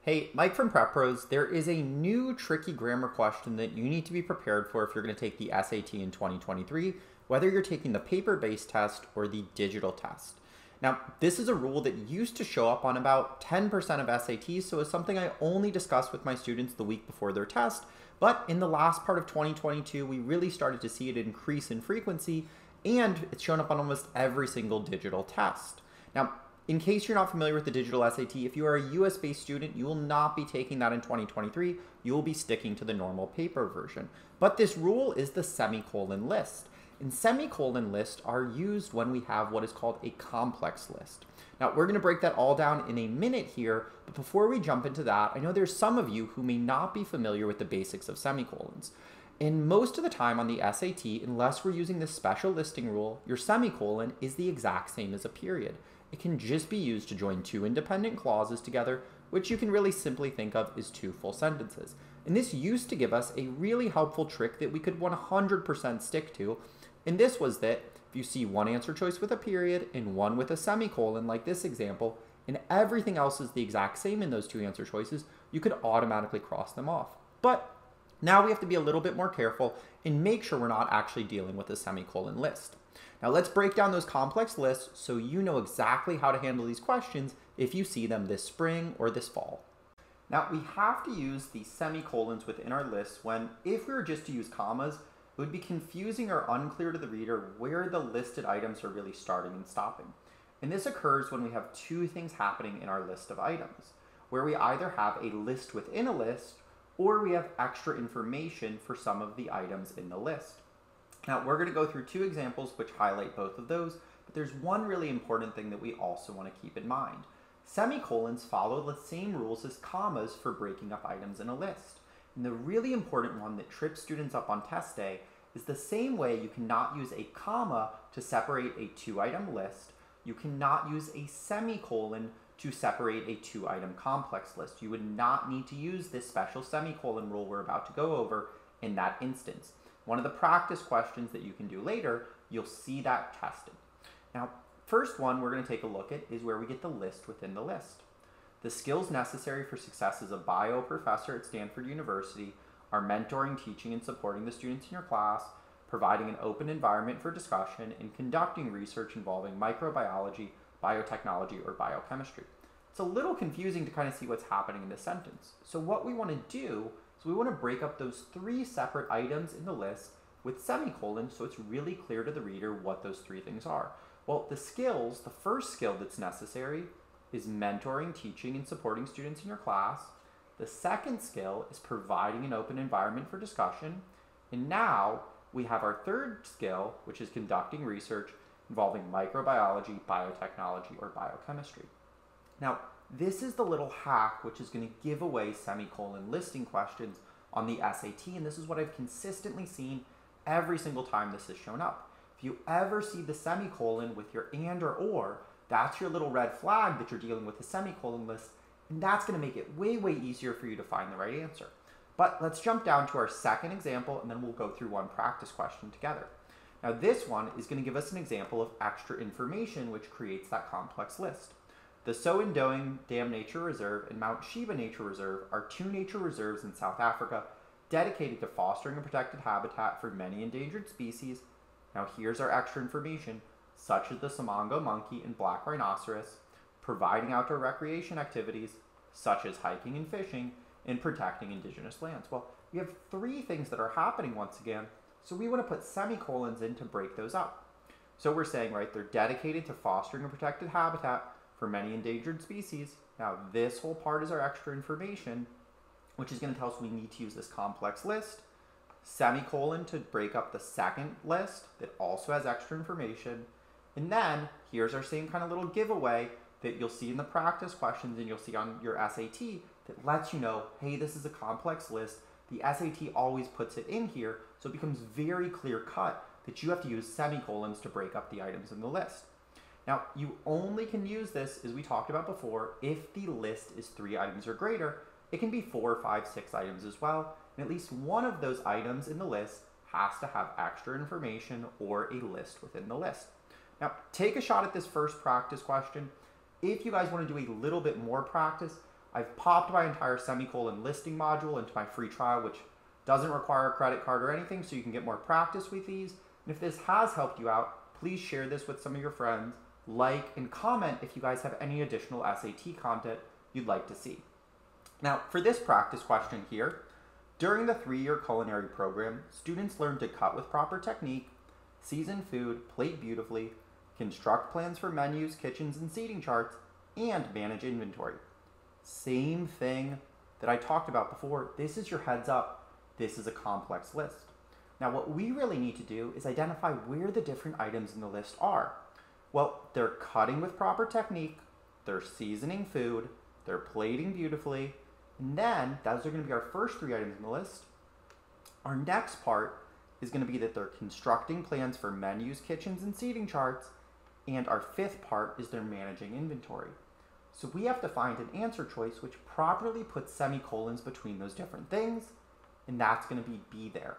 Hey, Mike from Prep Pros, there is a new tricky grammar question that you need to be prepared for if you're going to take the SAT in 2023, whether you're taking the paper-based test or the digital test. Now, this is a rule that used to show up on about 10% of SATs, so it's something I only discuss with my students the week before their test, but in the last part of 2022, we really started to see it increase in frequency, and it's shown up on almost every single digital test. Now, in case you're not familiar with the digital SAT, if you are a US-based student, you will not be taking that in 2023. You will be sticking to the normal paper version. But this rule is the semicolon list. And semicolon lists are used when we have what is called a complex list. Now, we're going to break that all down in a minute here, but before we jump into that, I know there's some of you who may not be familiar with the basics of semicolons. And most of the time on the SAT, unless we're using this special listing rule, your semicolon is the exact same as a period. It can just be used to join two independent clauses together, which you can really simply think of as two full sentences. And this used to give us a really helpful trick that we could 100% stick to. And this was that if you see one answer choice with a period and one with a semicolon, like this example, and everything else is the exact same in those two answer choices, you could automatically cross them off. But now we have to be a little bit more careful and make sure we're not actually dealing with a semicolon list. Now let's break down those complex lists so you know exactly how to handle these questions if you see them this spring or this fall. Now we have to use the semicolons within our lists when, if we were just to use commas, it would be confusing or unclear to the reader where the listed items are really starting and stopping. And this occurs when we have two things happening in our list of items, where we either have a list within a list or we have extra information for some of the items in the list. Now, we're going to go through two examples which highlight both of those, but there's one really important thing that we also want to keep in mind. Semicolons follow the same rules as commas for breaking up items in a list. And the really important one that trips students up on test day is the same way you cannot use a comma to separate a two-item list. You cannot use a semicolon to separate a two-item complex list. You would not need to use this special semicolon rule we're about to go over in that instance. One of the practice questions that you can do later, you'll see that tested. Now, first one we're going to take a look at is where we get the list within the list. The skills necessary for success as a bio professor at Stanford University are mentoring, teaching, and supporting the students in your class, providing an open environment for discussion, and conducting research involving microbiology, biotechnology, or biochemistry. It's a little confusing to kind of see what's happening in this sentence. So what we want to do is we want to break up those three separate items in the list with semicolons so it's really clear to the reader what those three things are. Well, the skills, the first skill that's necessary is mentoring, teaching, and supporting students in your class. The second skill is providing an open environment for discussion. And now we have our third skill, which is conducting research involving microbiology, biotechnology, or biochemistry. Now, this is the little hack which is going to give away semicolon listing questions on the SAT, and this is what I've consistently seen every single time this has shown up. If you ever see the semicolon with your and or, that's your little red flag that you're dealing with a semicolon list, and that's going to make it way, way easier for you to find the right answer. But let's jump down to our second example, and then we'll go through one practice question together. Now this one is going to give us an example of extra information which creates that complex list. The So-and-Doing Dam Nature Reserve and Mount Sheba Nature Reserve are two nature reserves in South Africa dedicated to fostering a protected habitat for many endangered species. Now here's our extra information, such as the Simango monkey and black rhinoceros, providing outdoor recreation activities, such as hiking and fishing, and protecting indigenous lands. Well, we have three things that are happening once again, so we want to put semicolons in to break those up. So we're saying, right, they're dedicated to fostering a protected habitat for many endangered species. Now this whole part is our extra information, which is going to tell us we need to use this complex list, semicolon to break up the second list that also has extra information, and then here's our same kind of little giveaway that you'll see in the practice questions and you'll see on your SAT that lets you know, hey, this is a complex list. The SAT always puts it in here, so it becomes very clear cut that you have to use semicolons to break up the items in the list. Now, you only can use this, as we talked about before, if the list is 3 items or greater. It can be 4, 5, 6 items as well, and at least one of those items in the list has to have extra information or a list within the list. Now, take a shot at this first practice question. If you guys want to do a little bit more practice, I've popped my entire Semicolon listing module into my free trial, which doesn't require a credit card or anything, so you can get more practice with these. And if this has helped you out, please share this with some of your friends, like and comment if you guys have any additional SAT content you'd like to see. Now, for this practice question here, during the 3-year culinary program, students learn to cut with proper technique, season food, plate beautifully, construct plans for menus, kitchens, and seating charts, and manage inventory. Same thing that I talked about before. This is your heads up. This is a complex list. Now, what we really need to do is identify where the different items in the list are. Well, they're cutting with proper technique, they're seasoning food, they're plating beautifully, and then those are going to be our first 3 items in the list. Our next part is going to be that they're constructing plans for menus, kitchens, and seating charts, and our 5th part is they're managing inventory. So we have to find an answer choice which properly puts semicolons between those different things, and that's going to be there.